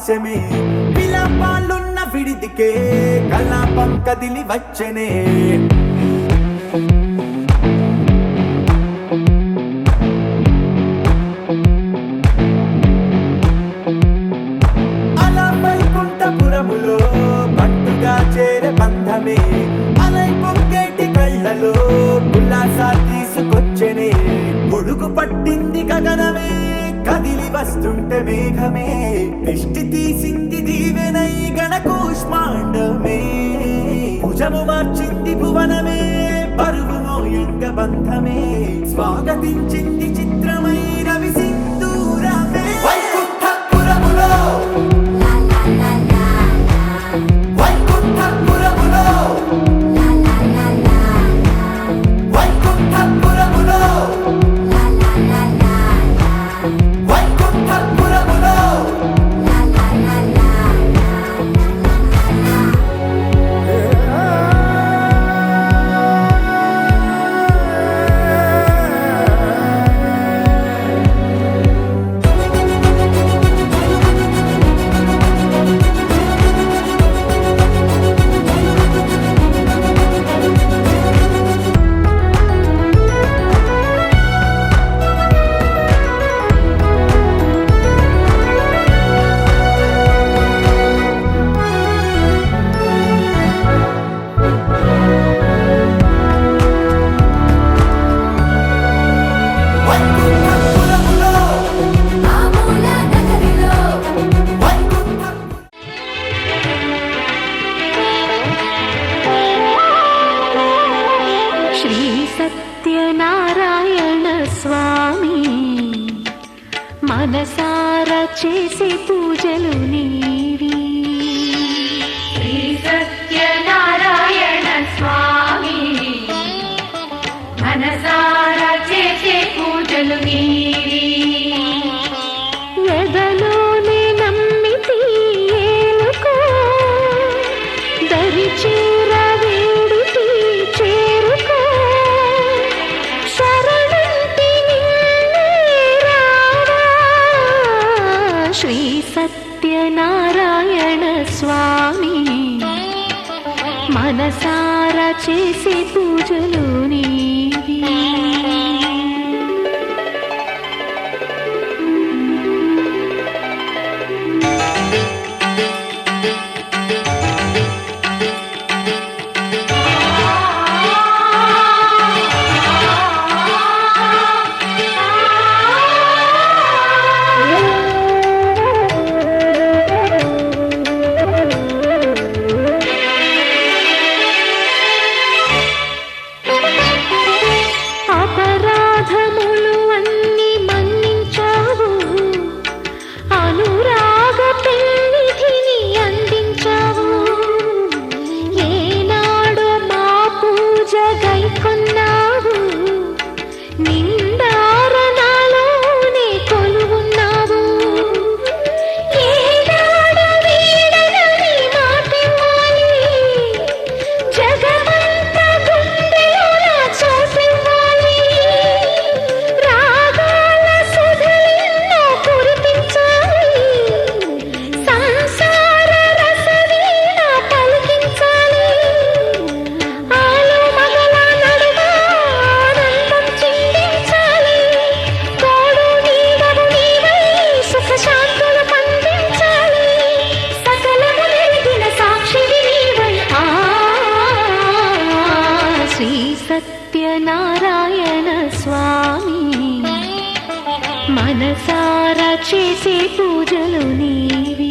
ఆకాశమే విలాపాలున్న విడిదికే కలాపం కదిలి వచ్చనే అలా వైకుంఠపురములో పట్టుగా చేరే బంధమే అలై పొంగేటి కళ్ళలో ఉల్లాసా తీసుకొచ్చనే గొడుగు పట్టింది గగనమే కదిలి వస్తుంటే మేఘమే దృష్టి తీసింది దీవెనై గణకూష్మాండమే భుజము మార్చింది భువనమే బరువు మోయంగ బంధమే స్వాగతించింది చిత్రమై రవి సింధూరమే వైకుంఠపురములో వైకుంఠపురములో వైకుంఠపురములో వైకుంఠపురములో సత్యనారాయణ స్వామి మనసారా చేసే పూజలు నీవి శ్రీ సత్యనారాయణ స్వామి మనసారా చేసే పూజలు నీవి ఎదలోనే నమ్మితి ఏలుకో దరి చేర వేడితి చేరుకో శ్రీ సత్యనారాయణ స్వామి మనసారా చేసే పూజలు నీవి సత్యనారాయణ స్వామి మనసారా చేసే పూజలు నీవి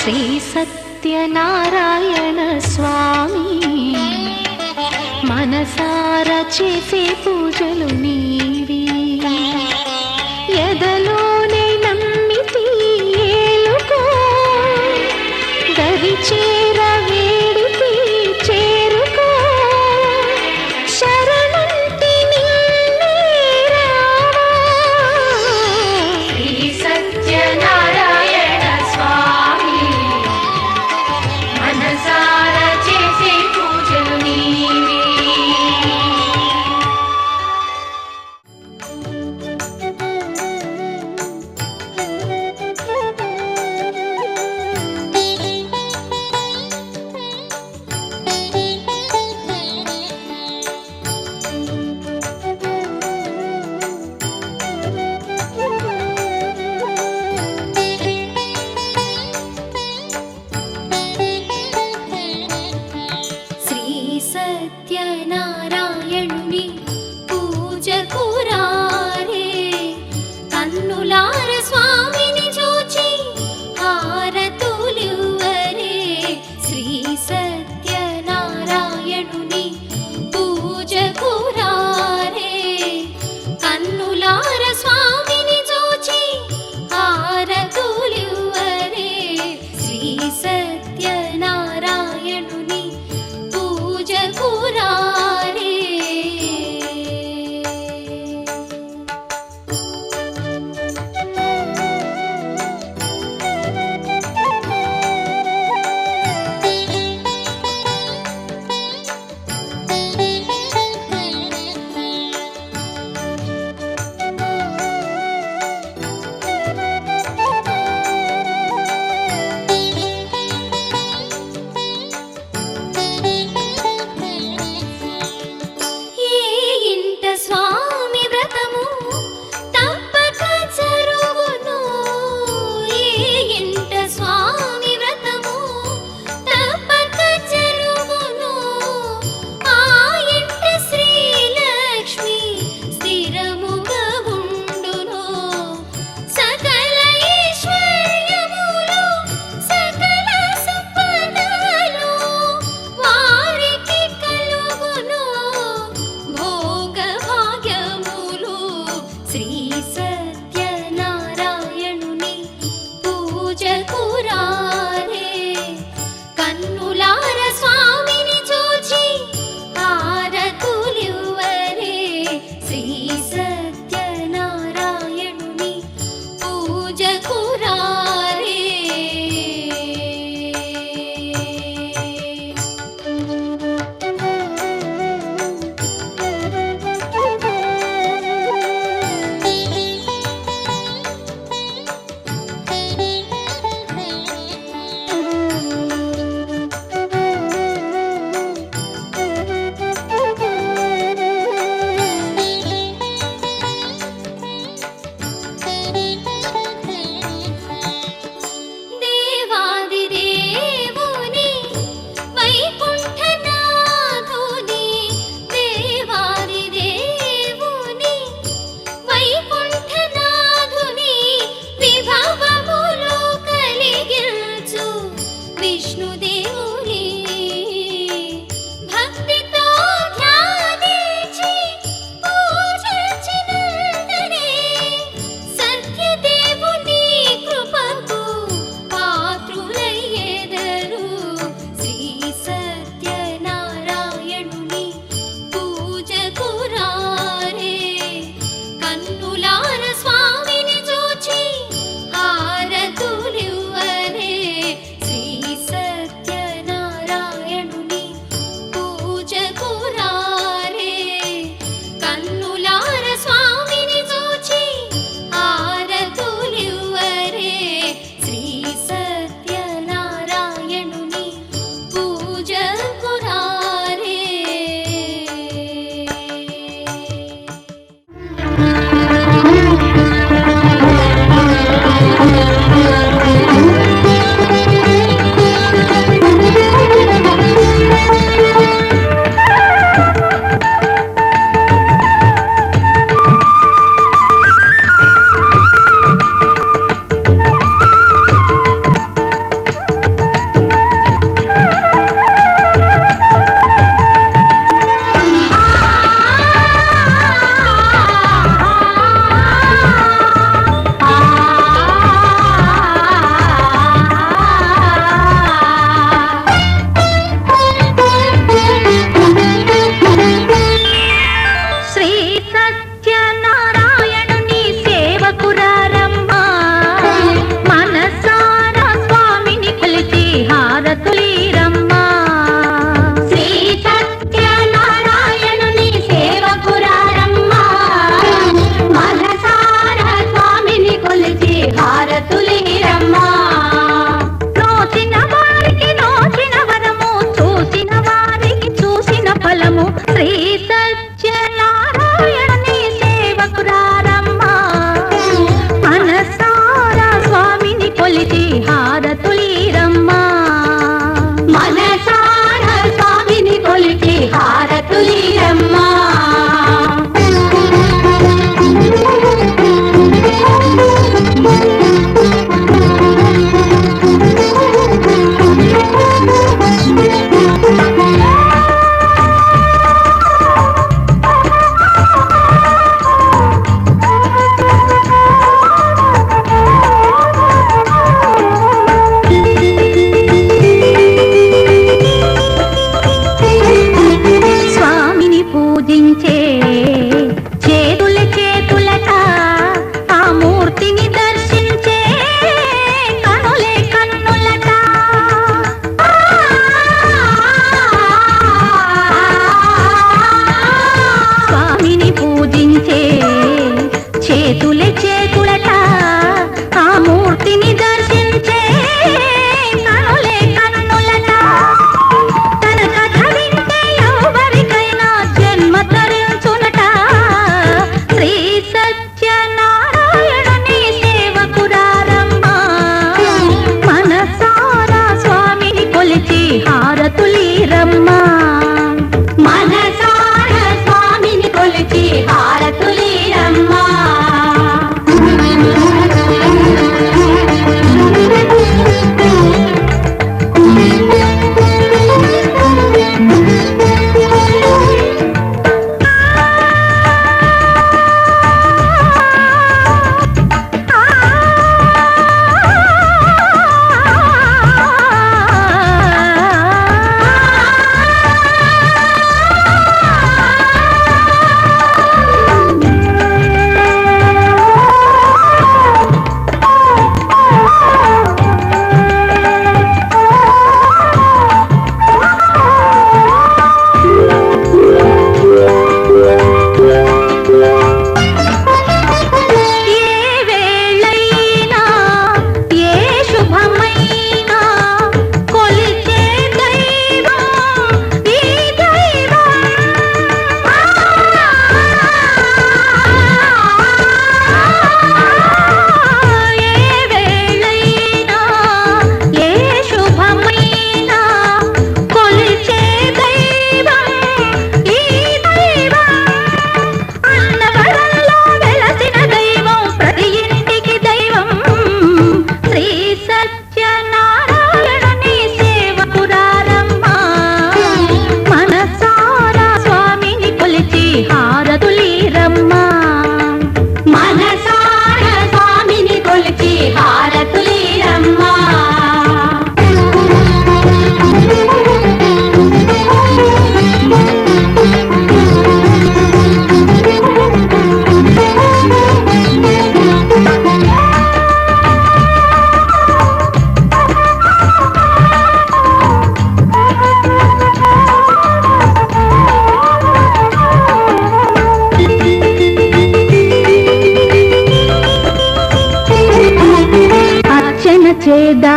శ్రీ సత్యనారాయణ స్వామి మనసారా చేసే పూజలు నీవి ఎదలోనే నమ్మితి ఏలుకో దరి చేర వేడితి చేరుకో శరణంటి నిన్నే రావా శ్రీ సత్యనారాయణ స్వామి మనసారా చేసే పూజలు నీవి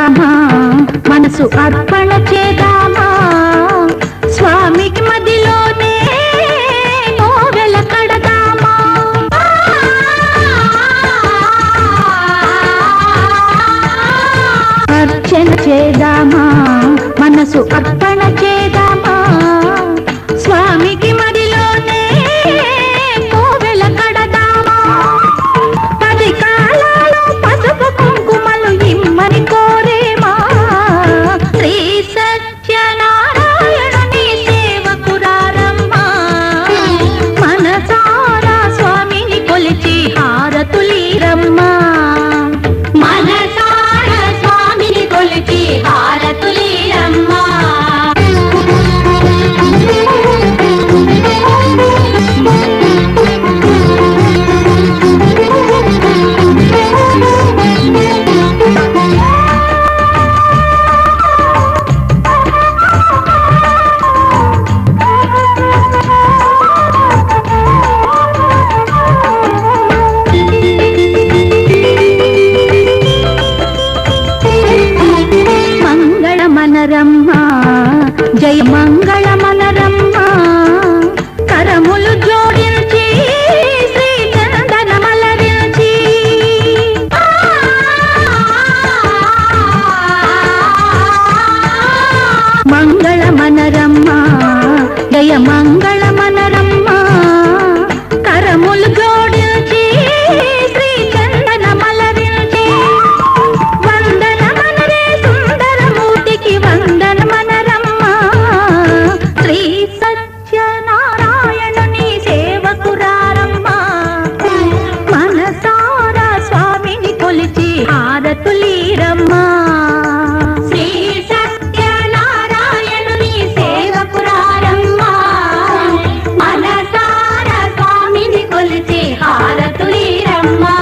చేద్దామా మనసు అర్పణ చేద్దామా స్వామికి మదిలోనే నోవెల కడదామా అర్చన చేద్దామా మనసు అర్పణ చేద్దామా స్వామికి మదిలోనే నోవెల కడదామా పది కాలాలు పసుపు కుంకుమలు ఇమ్మని కోరేమా శ్రీ సత్యనారాయణుని సేవకురారమ్మా మనసారా స్వామిని కొలిచి హారతులీరమ్మా మనసారా స్వామిని కొలిచి హారతులీరమ్మా మంగళమనరమ్మా జయ మంగళమనరమ్మా కరములు జోడించి శ్రీ చందనమలరించి మంగళమనరమ్మా జయ మంగళమనరమ్మా కరములు జోడించి శ్రీ చందనమలరించి వందనమనరే సుందరమూర్తికి వందనమనరమ్మా శ్రీ సత్యనారాయణుని సేవకురారమ్మా మనసారా స్వామిని కొలిచి హారతులీరమ్మా శ్రీ సత్యనారాయణుని సేవకురారమ్మా మనసారా స్వామిని కొలిచి హారతులీరమ్మా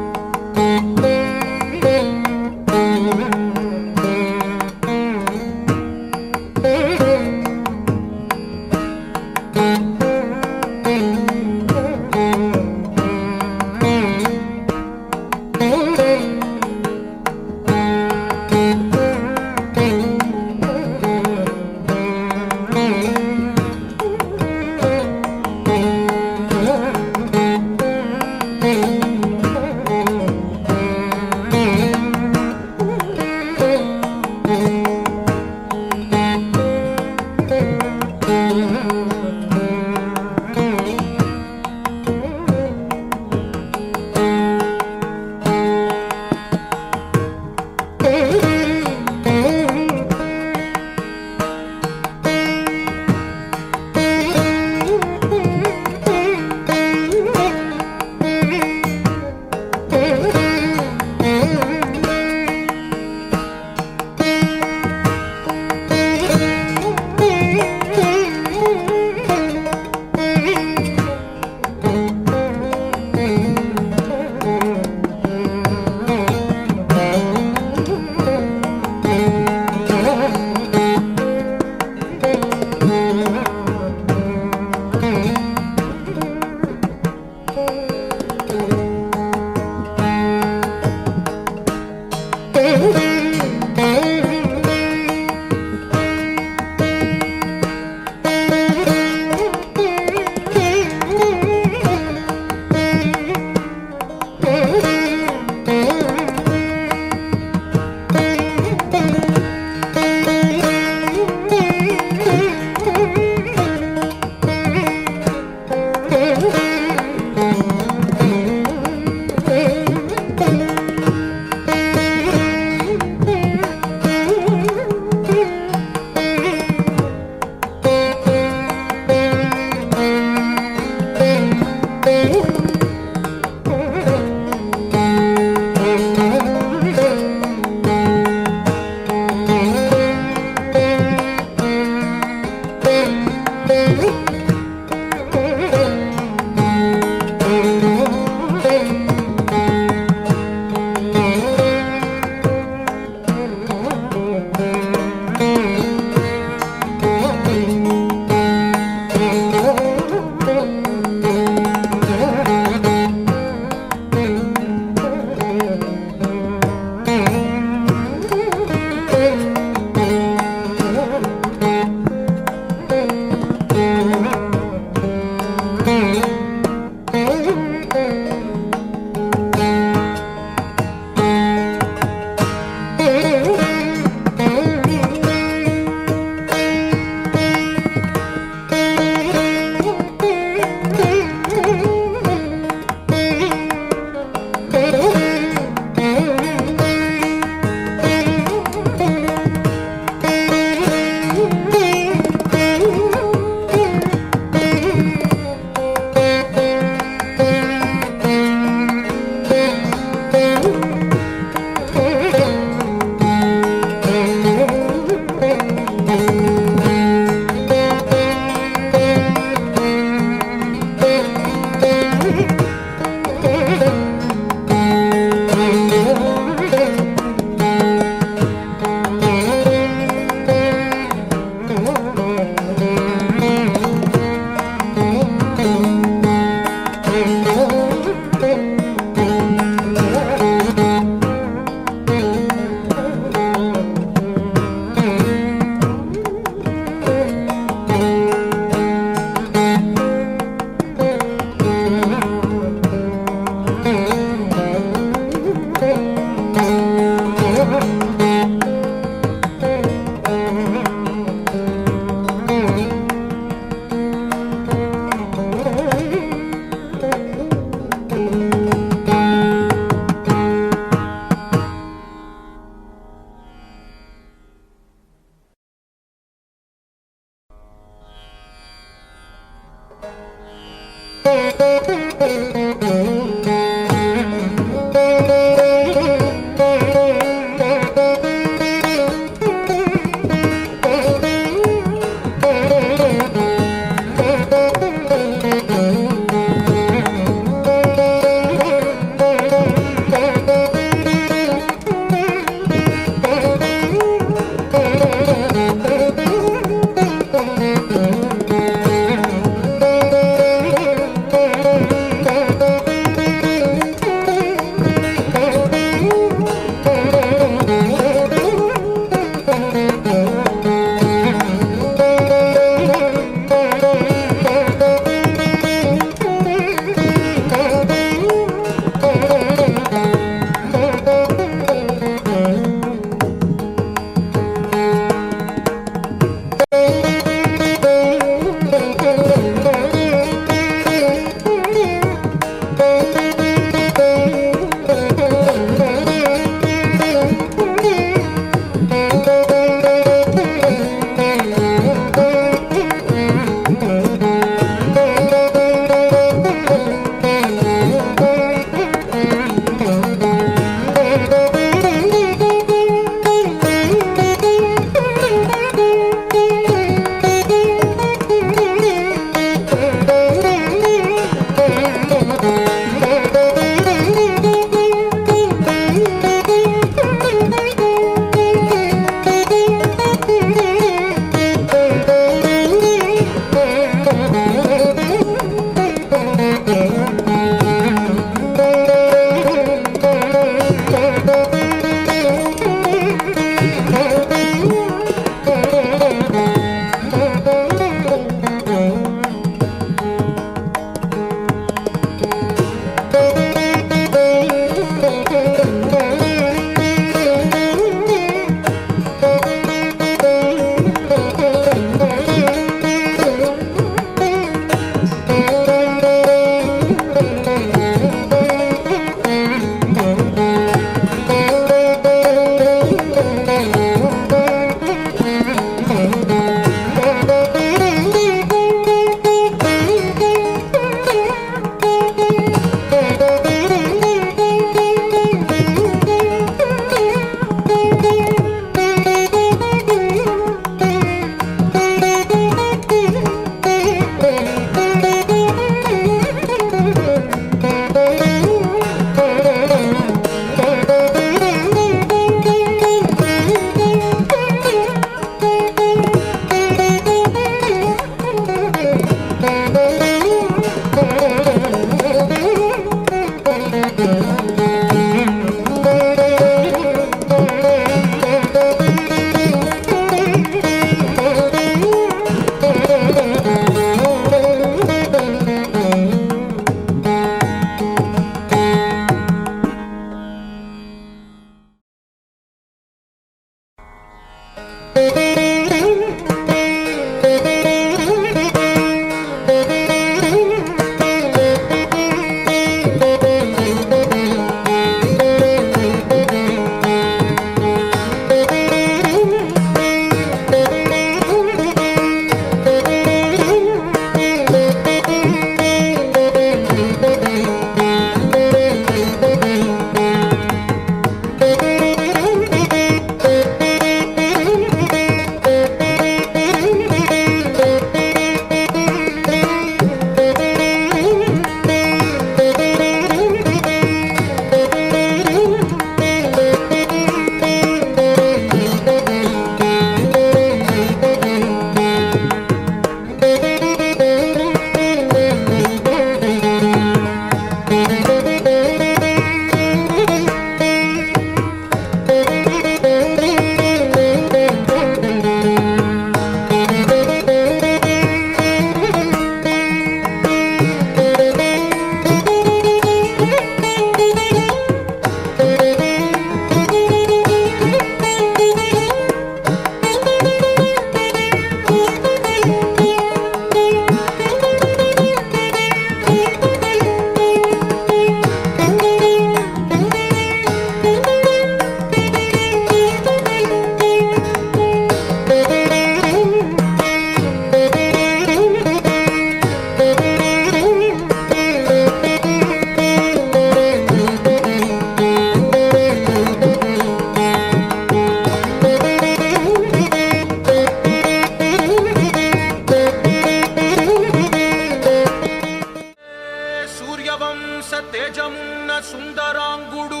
తేజమున్న సుందరాంగుడు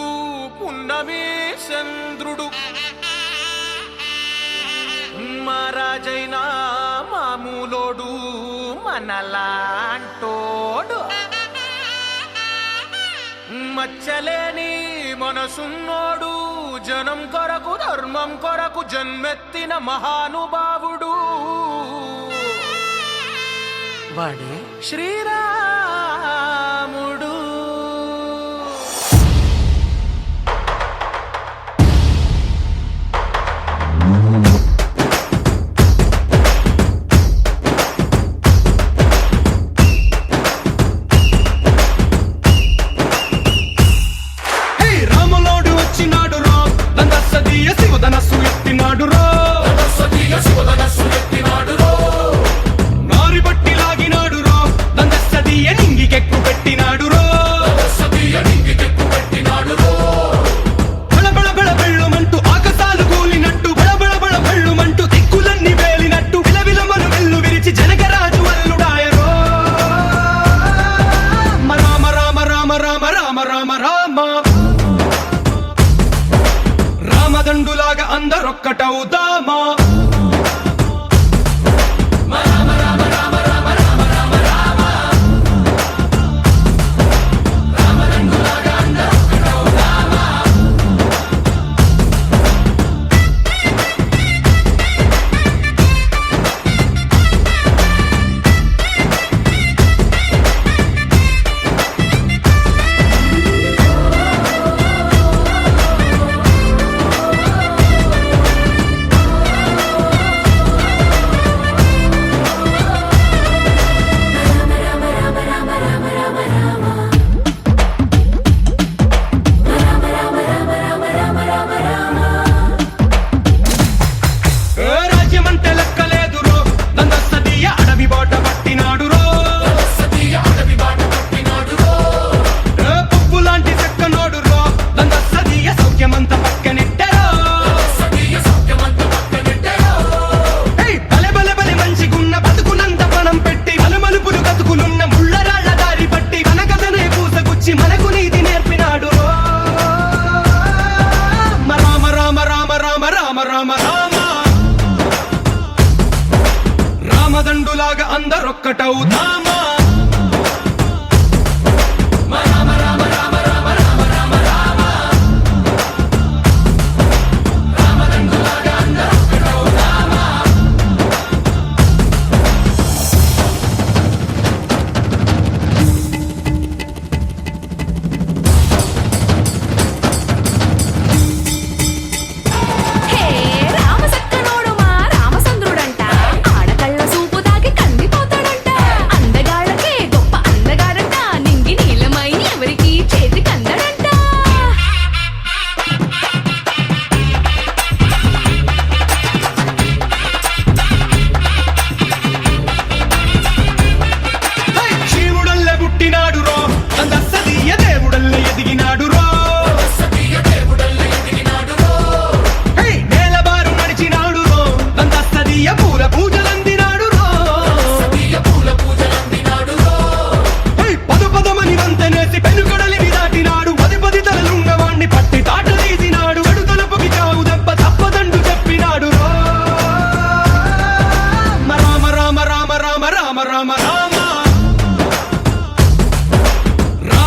పున్నమి చంద్రుడు మహారాజైన మామూలోడు మనలాంటోడు మచ్చలేని మనసున్నోడు జనం కొరకు ధర్మం కొరకు జన్మెత్తిన మహానుభావుడు వాడే శ్రీరాముడు. రామదండులాగా అందరొక్కటవుదామా రామదండులాగా అందరొక్కటవుదామా.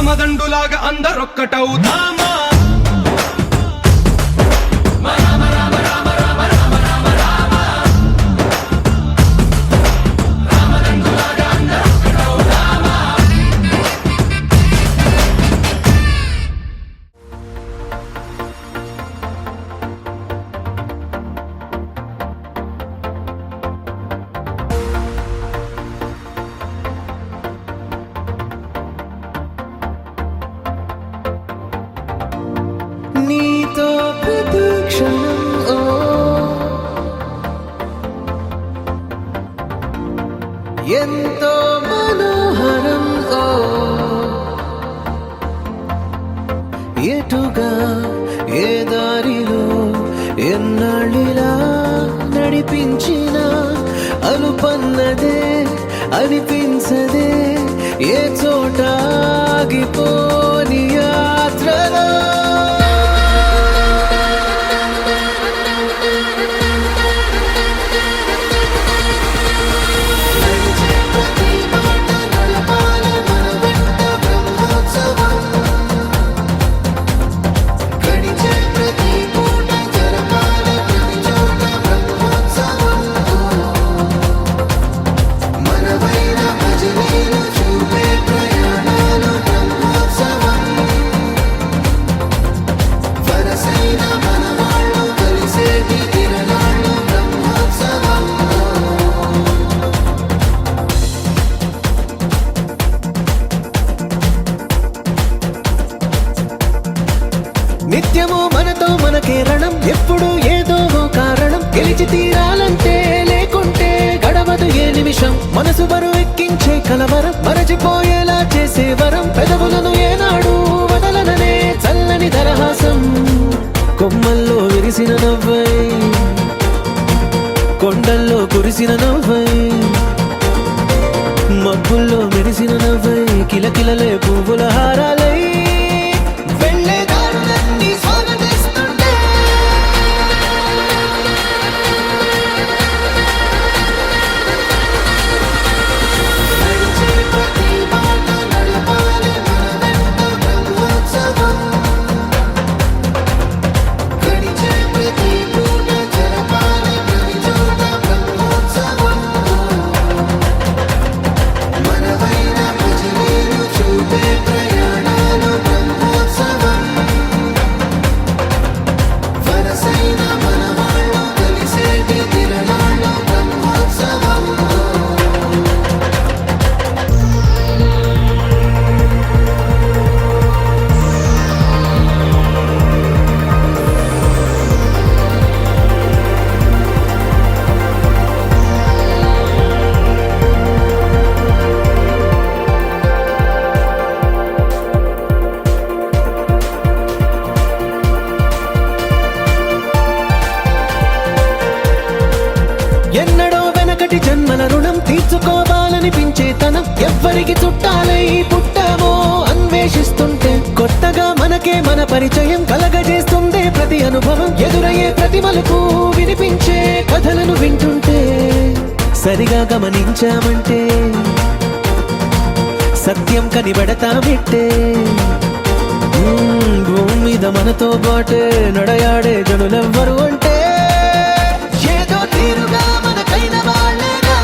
రామదండులాగా అందరొక్కటవుదామా నీతో ప్రతి క్షణం ఎంతో మనోహరం ఎటుగా ఏ దారిలో ఎన్నాళ్ళిలా నడిపించిన అలుపన్నదే అనిపించదే ఏ చోట ఆగిపోని యాత్రలో నిత్యము మనతో మనకే రణం ఎప్పుడు ఏదో ఓ కారణం గెలిచి తీరాలంటే లేకుంటే గడవదు ఏ నిమిషం మనసు బరువు ఎక్కించే కలవరం మరచిపోయేలా చేసే వరం పెదవులను ఏనాడు వదలననే చల్లని దరహాసం కొమ్మల్లో విరిసిన నవ్వై కొండల్లో కురిసిన నవ్వై మబ్బుల్లో మెరిసిన నవ్వై కిలకిలలే పువ్వుల హారాలై ఎన్నడో వెనకటి జన్మల రుణం తీర్చుకోవాలనిపించే తనం ఎవ్వరికి చుట్టాలై పుట్టామో అన్వేషిస్తుంటే కొత్తగా మనకే మన పరిచయం కలగజేస్తుందే ప్రతి అనుభవం ఎదురయ్యే ప్రతి మలుపు వినిపించే కథలను వింటుంటే సరిగా గమనించామంటే సత్యం కనిపెడతామిట్టే భూమి మీద మనతో పాటే నడయాడే జనులెవ్వరు అంటే ఏదో తీరుగా మనకైన వాళ్ళేనా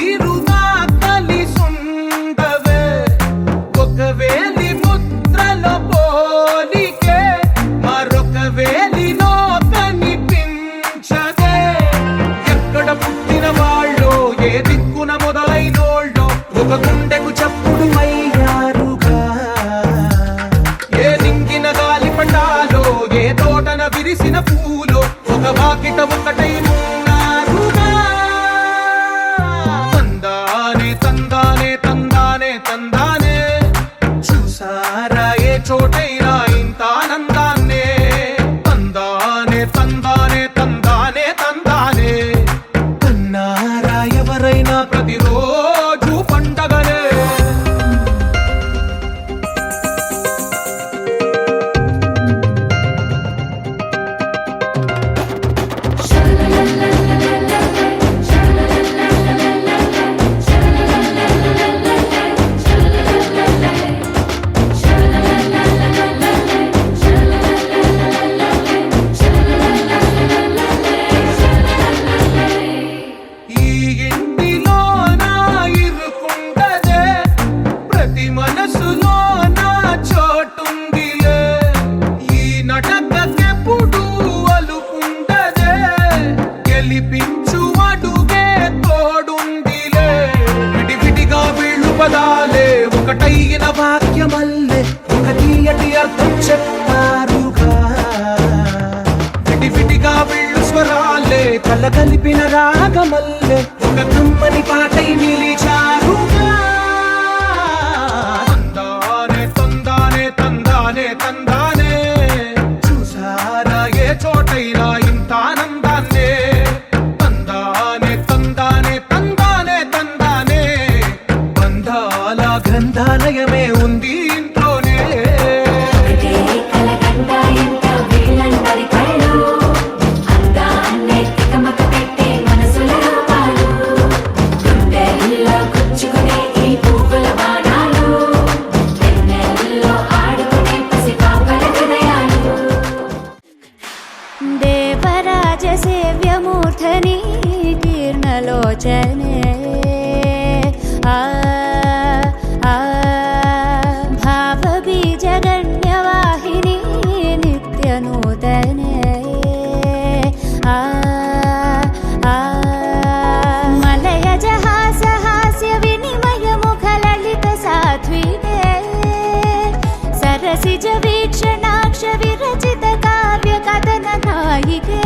తీరుగా కలిసుండవే ఒకవేళి ముద్రలో పోలికే మరొక వేలిలో కనిపించదే ఎక్కడ పుట్టిన వాళ్ళో ఏ దిక్కున మొదలైనోళ్ళో ఒక గుండెకు చప్పుడు అయ్యారుగా ఏ నింగిన గాలి పండాలో ఏ తోటన విరిసిన పూలో ఒక వాకిట ఒకటై ఉన్నారుగా తందానే తందానే తందానే తందానే చూసారా ఏ చోటైనా ఇంత ఆనందాన్నే తందానే తందానే తందానే తందానే కన్నారా ఎవరైనా ప్రతిరోజు పండగనే ఈ ఇంటిలో నా ఇరుకుండదే ప్రతి మనసులో నా చోటుందిలే ఈ నటకెప్పుడు అలుకుండదే గెలిపించు అడుగే తోడుందిలే విడివిడిగా వీళ్ళు పదాలే ఒకటైన వాక్యమల్లే ఒక తీయటి అర్థం చెప్పారుగా విడివిడిగా వీళ్ళు స్వరాలే కల కలిపిన రాగమల్లే ఒక కమ్మని పాటై నిలిచారుగా తందానే తందానే తందానే తందానే చూసారా ఏ చోటైనా ఇంత ఆనందాన్నే తందానే తందానే తందానే తందానే బంధాల గ్రంథాలయమే ఉంది ఇంట్లోనే కలకండ ఎంత వీళ్ళందరి కళ్ళు అందాన్నే తికమక పెట్టే మనసుల రూపాలు గుండెల్లో గుచ్చుకునే ఈ పువ్వుల బాణాలు వెన్నెల్లో ఆడుకునే పసిపాపల హృదయాలు దేవరాజ సేవ్యమూర్ధని కీర్ణలోచనే భావబీజగణ్యవాహిని నిత్యనూతనే మలయజహాసహాస్య వినిమయ ముఖలలిత సాధ్వినే సరసిజ వీక్షణాక్ష విరచిత కావ్య కథన నాయికే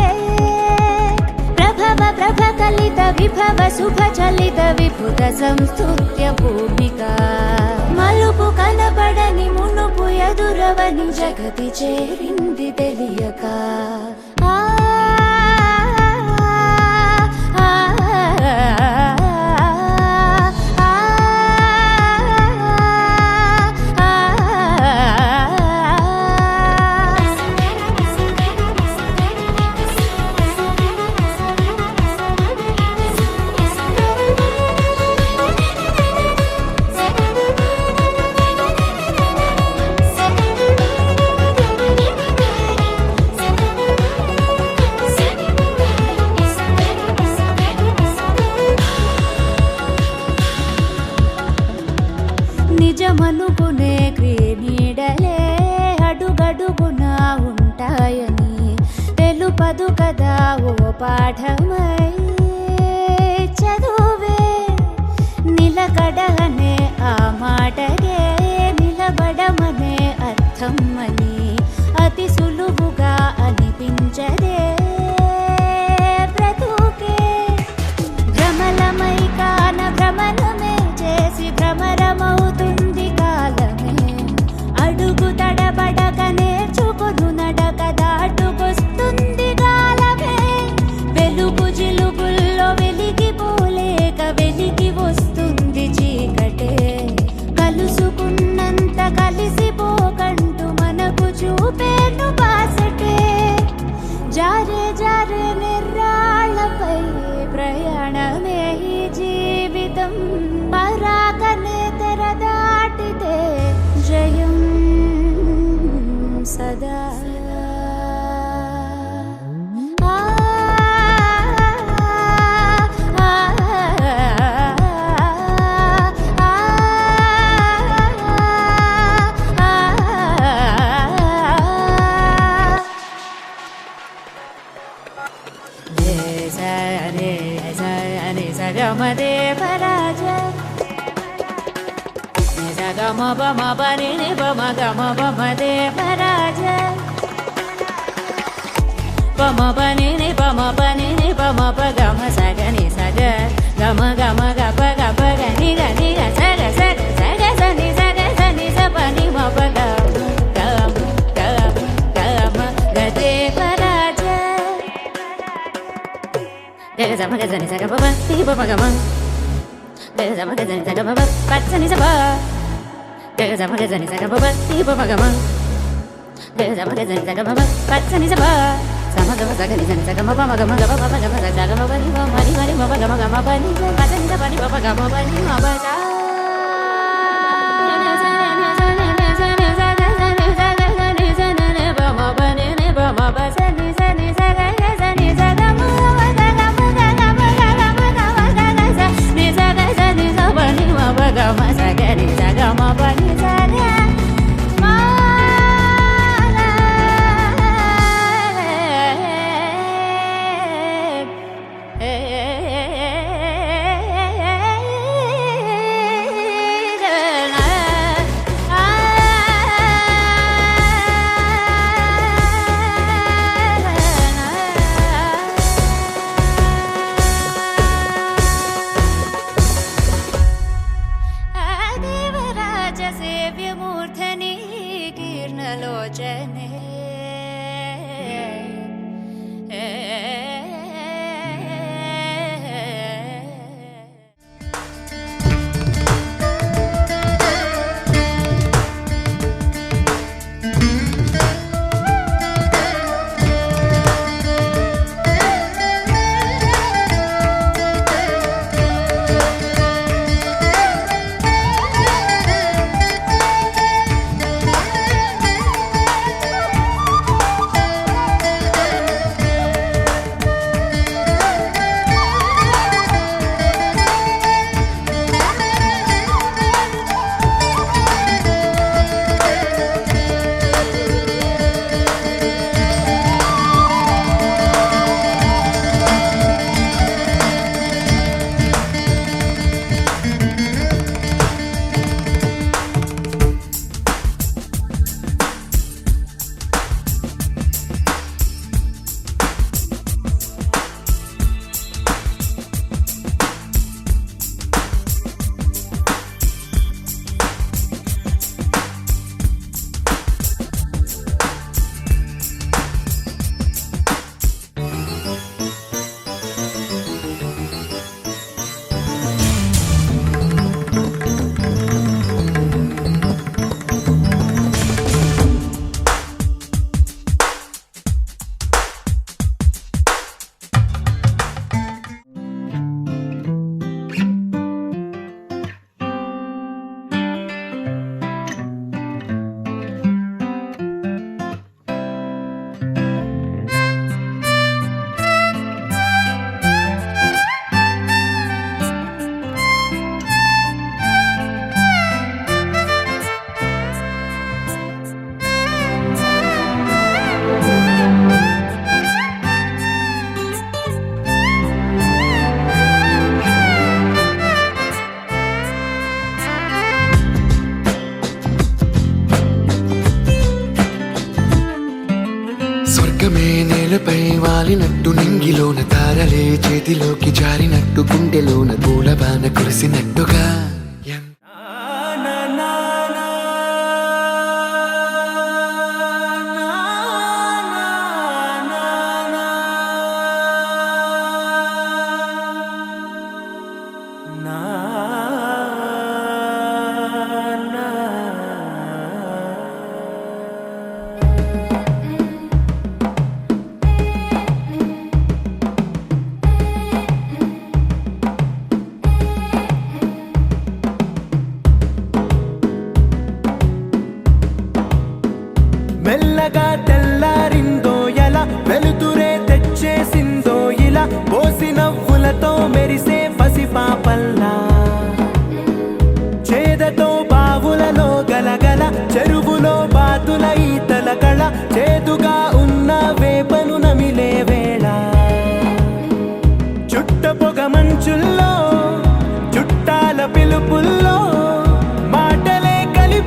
ప్రభవ ప్రభ కలిత విభవ శుభ చలిత విభుత సంస్తుత్య భూమిక మలుపు కనబడని మునుపు ఎదురవని జగతి చేరింది తెలియక ఆ ఆ, నిజమనుకునే క్రీనీడలే అడుగడుగునా ఉంటాయని తెలుపదు కదా ఓ పాఠమై చదువే నిలకడనే ఆ మాటగే నిలబడమనే అర్థం అని అతి సులువుగా అనిపించదే బ్రతుకే భ్రమలమై కాన భ్రమణమే చేసి భ్రమరమవుతుంది కాలమే అడుగు తడబడక నేర్చుకొను నడక దాటుకొస్తుంది కాలమే వెలుగు జిలుగు పమ పమ పని ని పమ గమ పమ దేవరాజ పమ పని ని పమ ప గమ సగ ని సగ గమ గమ గప గప గని గని గ సగ సగ సగ సని సగ సని స పని మ ప గమ గమ గమ గ దేవరాజ గగ సమ గ సని సగ ప ని పమ గమ గగ సమ గ సని సగ ప పచ్చని స ప గగ సమ గ సని సగ ప ని పమ గమ గగ సమ గ సని సగ ప పచ్చని స ప sama gama saga ni sani saga ma pa ma gama gama pa ma gama saga ma pa ni ma ma ni ma pa gama pa ni pa ni sa pa ni pa gama pa ni ma pa sa సేవ్యమూర్ధని కీర్ణలోచనే స్వర్గమే నేలపై వాలినట్టు నింగిలోన తారలే చేతిలోకి జారినట్టు గుండెలోన పూలబాన కురిసినట్టుగా మెల్లగా తెల్లారిందో ఎలా వెలుతురే తెచ్చేసిందో ఇలా పోసి నవ్వులతో మెరిసే పసిపాపల్లా చేదతో బావులలో గలగల చెరువులో బాతుల ఈతల కళ చేదుగా ఉన్న వేపను నమిలే వేళ చుట్ట పొగ మంచుల్లో చుట్టాల పిలుపుల్లో మాటలే కలిపి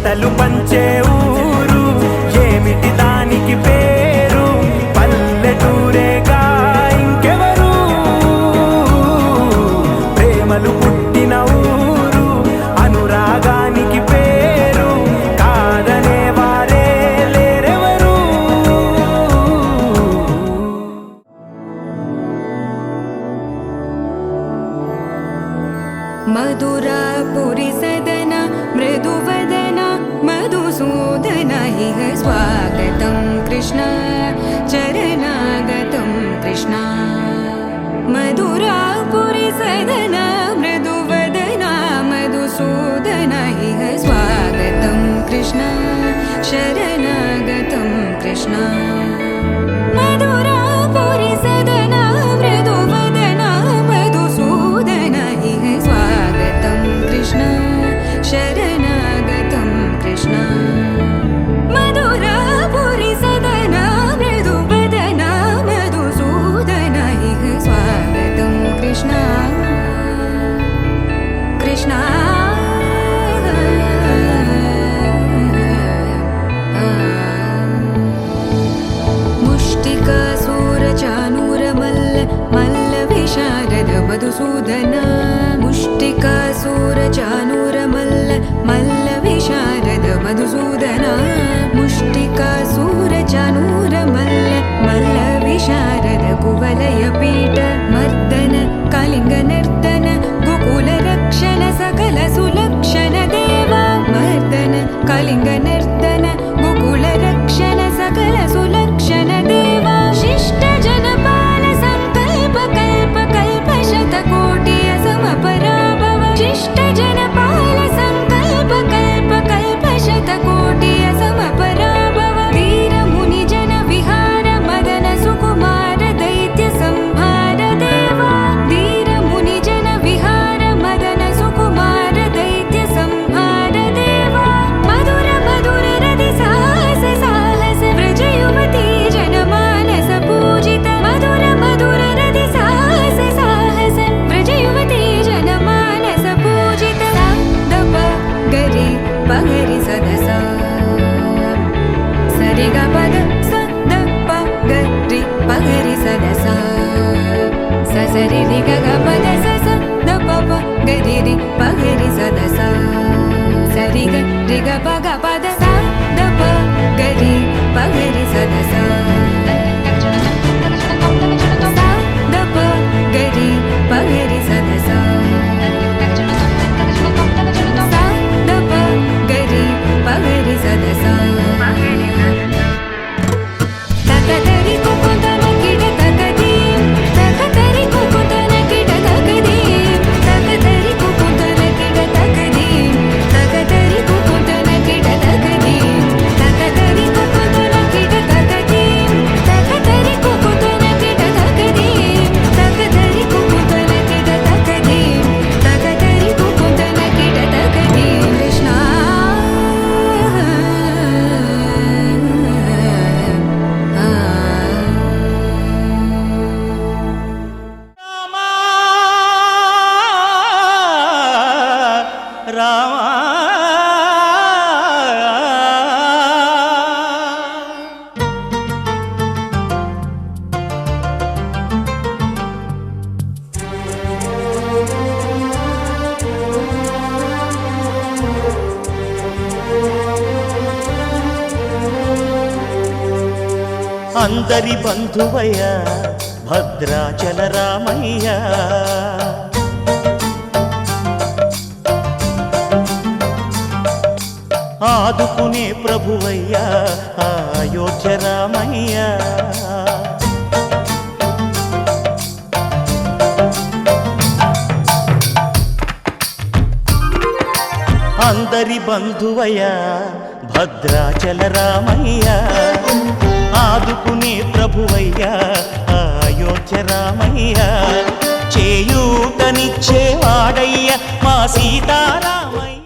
మమతలు పంచే ఊరు ఏమిటి దానికి పేరు పల్లెటూరేగా ఇంకెవరు ప్రేమలు పుట్టిన ఊరు అనురాగానికి పేరు కాదనే వారే లేరెవరు मधुरापुरि सदन मृदुवदन मधुसूदन इह स्वागतं कृष्ण चरणागतं कृष्ण मधुरापुरि सदन मृदुवदन मधुसूदन इह स्वागतं कृष्ण शरणागतं कृष्ण मधुरापुरि सदन मृदुवदन मधुसूदन इह स्वागतं कृष्ण शरणागतं कृष्ण मधुरापुरि सदन मृदुवदन मधुसूदन इह स्वागतं कृष्ण कृष्ण मुष्टिकासूरचानूरमल्ल मल्लविशारद मधुसूदन मुष्टिकासूरचानूरमल्ल मल्लविशारद मधुसूदन मुष्टिकासूरचानूरमल्ल मल्लविशारद कुवलयपीठ मर्दन कलिङ्गनर्दन गोकुलरक्षण सकल सुलक्षण देवा मर्दन कलिङ्गनर्दन गोकुलरक्षण सकल सुलक्षण देवा शिष्ट जनपाल संकल्प कल्प कल्प शतकोटि असमपराभव शिष्ट जनपाल संकल्प कल्प कल्प शतकोटि असमपराभव वीर मुनि जन विहार मदन सुकुमार दैत्य संहार देवा वीर मुनि जन विहार मदन सुकुमार दैत्य संहार देवा मधुर मधुर रति साहस साहस व्रज युवती जनमानस पूजित मधुर मधुर रति साहस साहस व्रज युवती जनमानस पूजित दप गरि पगरि सदस सरि ग पद स द प गरि पगरि सदस स सरि रि ग ग पद स स द प प गरि रि पगरि सदस सरि ग रि ग प ग पद स द प गरि पगरि सदस स द प गरि पगरि सदस स द प गरि पगरि सदस तकदरि कुकुतन किड तकदीं तकदरि कुकुतन किड तकदीं तकदरि कुकुतन किड तकदीं तकदरि कुकुतन किड तकदीं तकदरि कुकुतन किड तकदीं तकदरि कुकुतन किड तकदीं तकदरि कुकुतन किड तकदीं तकदरि कुकुतन किड तकदीं कृष्ण అందరి బంధువయ్య భద్రాచల రామయ్య ఆదుకునే ప్రభువయ్య అయోధ్య రామయ్య అందరి బంధువయ్య భద్రాచల రామయ్య ఆదుకునే ప్రభువయ్య అయోధ్య రామయ్య చేయూతనిచ్చేవాడయ్య మా సీతారామయ్య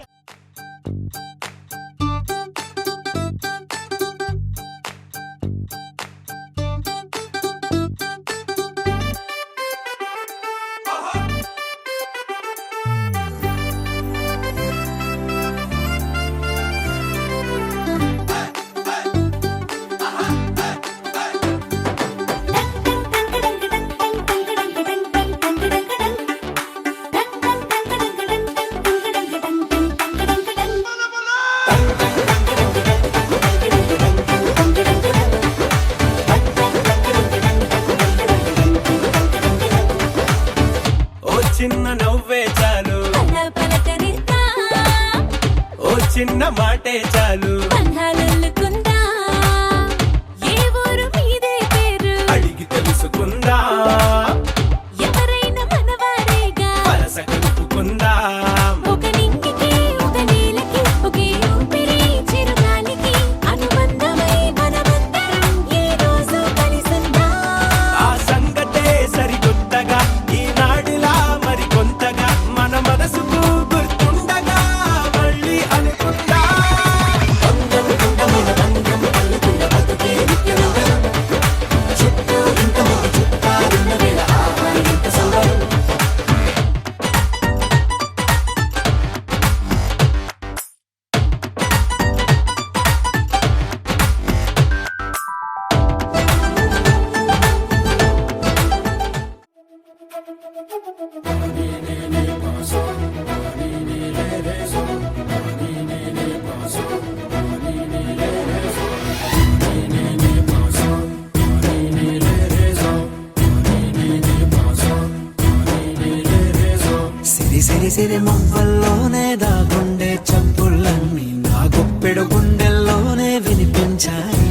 సిరి సిరి మువ్వల్లోనే దాగుండే చప్పుళ్ళన్నీ నా గుప్పెడు గుండెల్లోనే వినిపించాయి.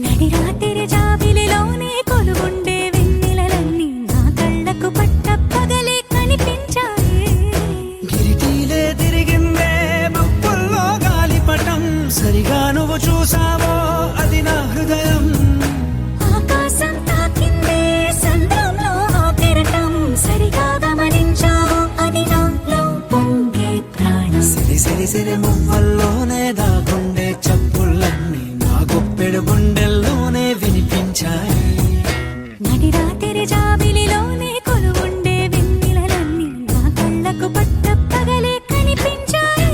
నడి రాత్రి జాబిలిలోనే కొలువుండే వెన్నెలలన్నీ నా కళ్ళకు పట్ట పగలే కనిపించాయి. గిరిటీలే తిరిగిందే బొప్పుల్లో గాలిపటం, సరిగా నువ్వు చూసావో అది నా హృదయం. ఆకాశం తాకిందే సంద్రంలో ఆ కెరటం, సరిగా గమనించావు అది నాలో పొంగే ప్రాణం. సిరి సిరి సిరి మువ్వల్లోనే దాగుండే చప్పుళ్ళన్నీ నా గుప్పెడు గుండెల్లోనే వినిపించాయి. నడి రాత్రి జాబిలిలోనే కొలువుండే వెన్నెలలన్నీ నా కళ్ళకు పట్ట పగలే కనిపించాయి.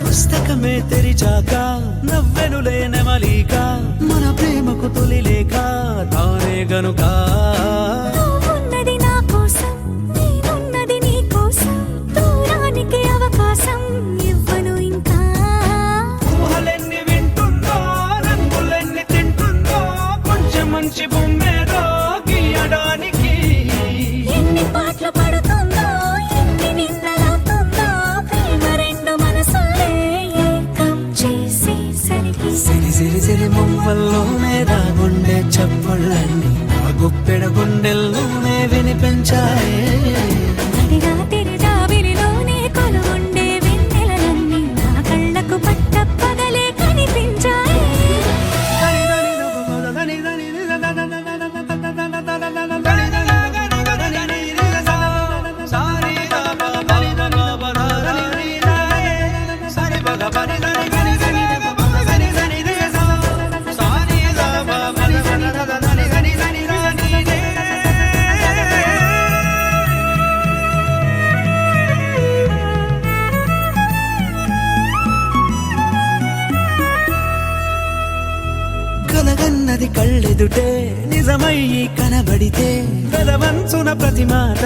పుస్తకమే తెరిచాక నవ్వెనులే నెమలిక, మన ప్రేమకు తొలి లేక తానే గనుక. నువ్వున్నది నా కోసం, నేనున్నది నీ కోసం, దూరానికి అవకాశం ఇవ్వను ఇంకా. ఊహలెన్ని వింటుందో, రంగులెన్ని తింటుందో, కొంచెం మంచి బొమ్మేదో గీయడానికి. ఎన్ని పాటలు పడుతుందో, ఎన్ని నిన్నలవుతుందో, ప్రేమ రెండు మనసులే ఏకం చేసేసరికి. సిరి సిరి సిరి మువ్వల్లోనే దాగుండే చప్పుళ్ళన్నీ నా గుప్పెడు గుండెల్లోనే వినిపించాయి. నడి రాత్రి జాబిలిలోనే కొలువుండే వెన్నెలలన్నీ నా కళ్ళకు పట్ట పగలే కనిపించాయి. కలగన్నది కళ్ళెదుటే నిజమయ్యి కనబడితే, కలవంచున ప్రతి మాట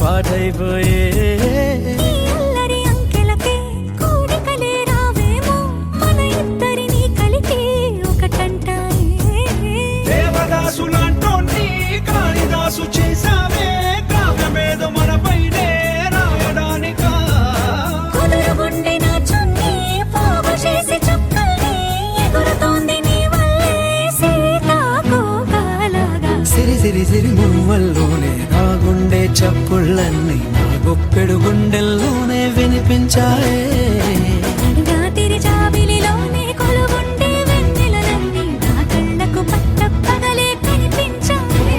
పాటైపోయే. ఈ అల్లరి అంకెలకే కూడికలే రావేమో, మన ఇద్దరిని కలిపి ఒకటంటాయే. దేవదాసులాంటోని కాళిదాసు చేసావే, కావ్యమేదో మనపైనే రాయడానికా. కుదురుగుండె నా చున్నీ పోగు చేసి చుక్కల్ని, ఎగురుతోంది నీ వల్లే సీతాకోకలాగా. సిరి సిరి సిరి మువ్వల్లోనే దాగుండే చప్పుళ్ళన్నీ నా గుప్పెడు గుండెల్లోనే వినిపించాయే. నడి రాత్రి జాబిలిలోనే కొలువుండే వెన్నెలలన్నీ నా కళ్ళకు పట్ట పగలే కనిపించాయి.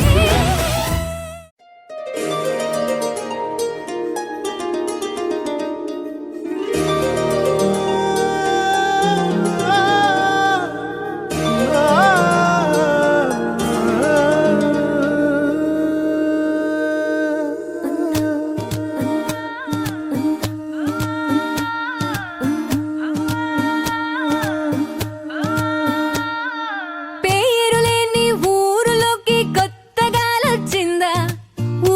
పేరులేని ఊరులోకి కొత్తగాలొచ్చిందా,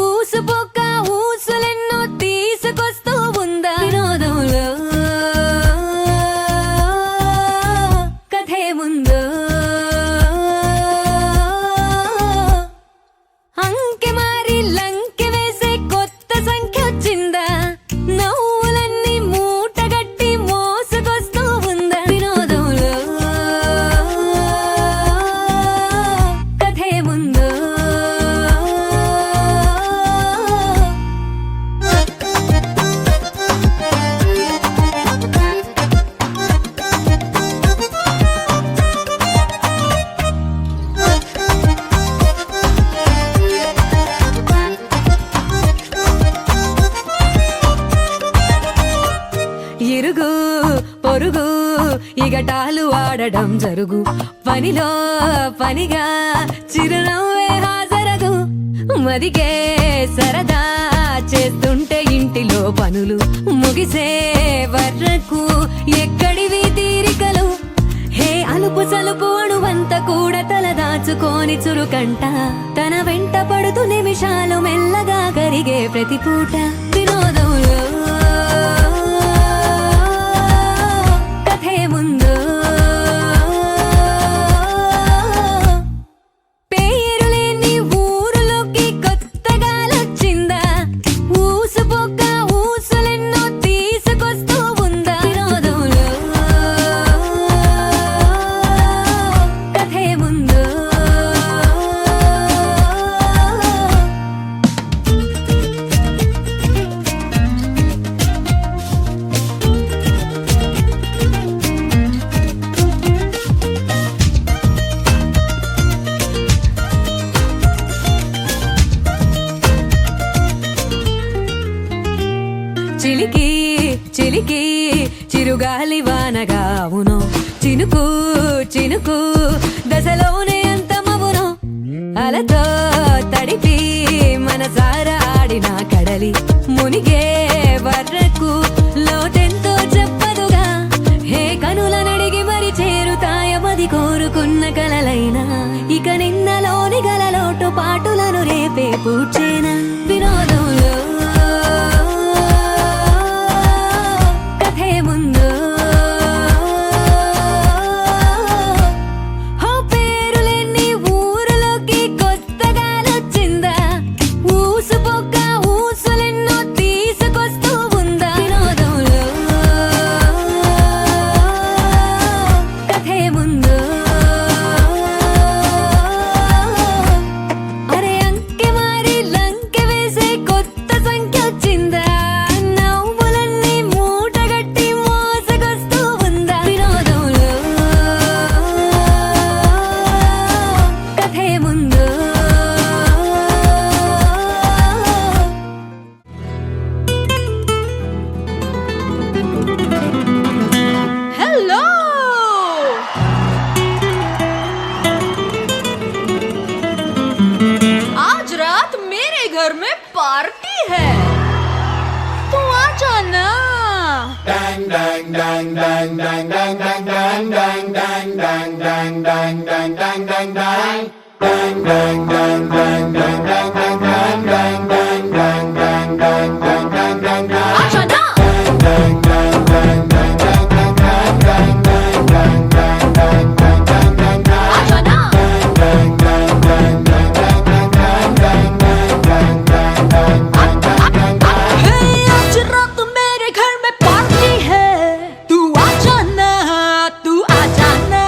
ఊసుపోక ఊసులెన్నో తీసుకొస్తూ ఉందా. వినోదంలో కథే ముందు అంకె మారి లంకె వేసే కొత్త సంఖ్య వచ్చిందా, నవ్వులన్నీ మూటగట్టి మోసుకొస్తూ ఉందా. వినోదంలో కథే ముందు ఇరుగు పొరుగు ఇగటాలు ఆడడం జరుగు, పనిలో పనిగా చిరునవ్వే హాజరగు. మదిగే సరదా చేస్తుంటే ఇంటిలో పనులు, ముగిసే వరకు ఎక్కడివి తీరికలు. హే అలుపు సలుపు అణువన్న రోజంతా కూడా తల దాచుకోని చురుకంట తన వెంట పడుతూ నిమిషాలు మెల్లగా కరిగే ప్రతి పూట వినోదంలో కథే ముందు పేరులేని ఊరులోకి కొత్తగా లొచ్చిందా ఊసుపోక ఊసులెన్నో తీసుకొస్తూ ఉందా వినోదంలో కథే ముందు చిలికి చిలికి చిరుగాలి వానగావును చినుకు చినుకు దశలోనే అంతమవును అలతో తడిపి మనసారా ఆడిన కడలి మునిగే వరకు లోతెంతో చెప్పదుగా హే కనుల నడిగి మరి చేరుతాయమది కోరుకున్న కలలైనా ఇక నిన్నలోని గలలోటు పాటులను రేపే పూడ్చేనా వినోదంలో కథే ముందు హో పేరులేని ఊరులోకి కొత్తగా లొచ్చిందా ఊసుపోక ఊసులెన్నో తీసుకొస్తూ ఉందా వినోదంలో కథే ముందు అరే అంకె మారి లంకె వేసే కొత్త సంఖ్య వచ్చిందా నవ్వులన్నీ మూటగట్టి మోసగొస్తూ ఉందా వినోదంలో కథే ముందు हेलो आज रात मेरे घर में पार्टी है तू आ जाना आ जाना आ जाना हे आज रात मेरे घर में पार्टी है तू आ जाना तू आ जाना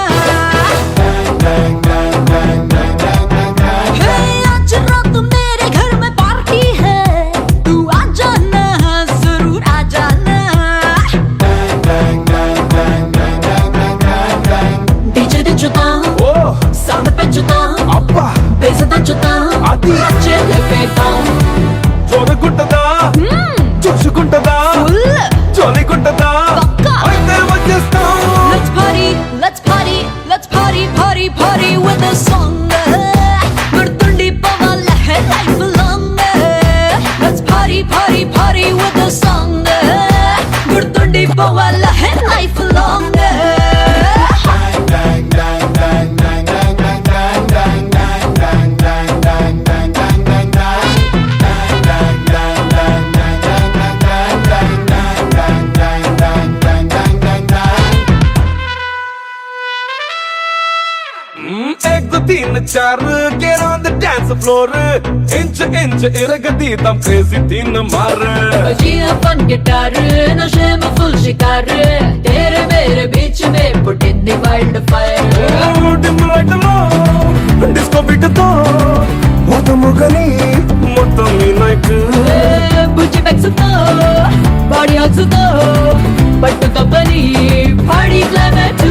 हे आज रात मेरे घर में पार्टी है तू आ जाना जरूर आ जाना डीजे దించుతా సౌండ్ పెంచుతా బేస్ దంచుతా వచ్చే లేపేద్దాం చూడకుంటదా చూసుకుంటదా చోలికుంటదా పక్కా. అయితే వచ్చేస్తాం Let's party, let's party, let's party, party, party with a song. గుర్తుండి పోవాలే life long. Let's party, party, party with a song. గుర్తుండి పోవాలే life long. एक दो तीन चार get on the dance floor inch inch इरगती तम crazy तीन मार बजिया फन गिटार नशे में फुल शिकार तेरे मेरे बीच में put in the wildfire. dim light లో disco beat తో మొత్తముగని మొత్తం ఈ night బుజ్జి బ్యాగ్స్ తో బాడీ హగ్స్ తో పట్టుతో పని పాడి climax.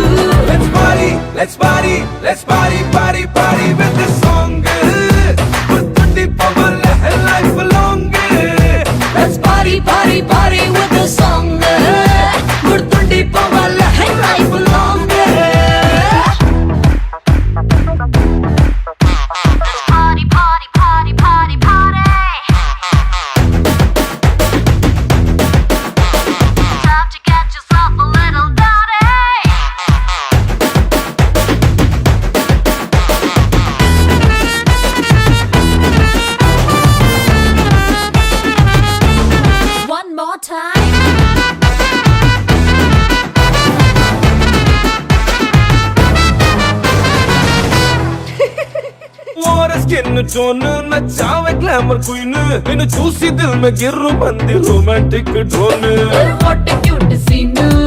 let's party let's party let's party party party with this song గుర్తుండి పోవాలే life long Let's party, party, party with the song. గుర్తుండి పోవాలే life స్కిన్ టోన్ నచ్చావే గ్లామర్ క్వీన్ నిన్ను చూసి దిల్ మే గిర్రు మంది romantic drone What a cute scene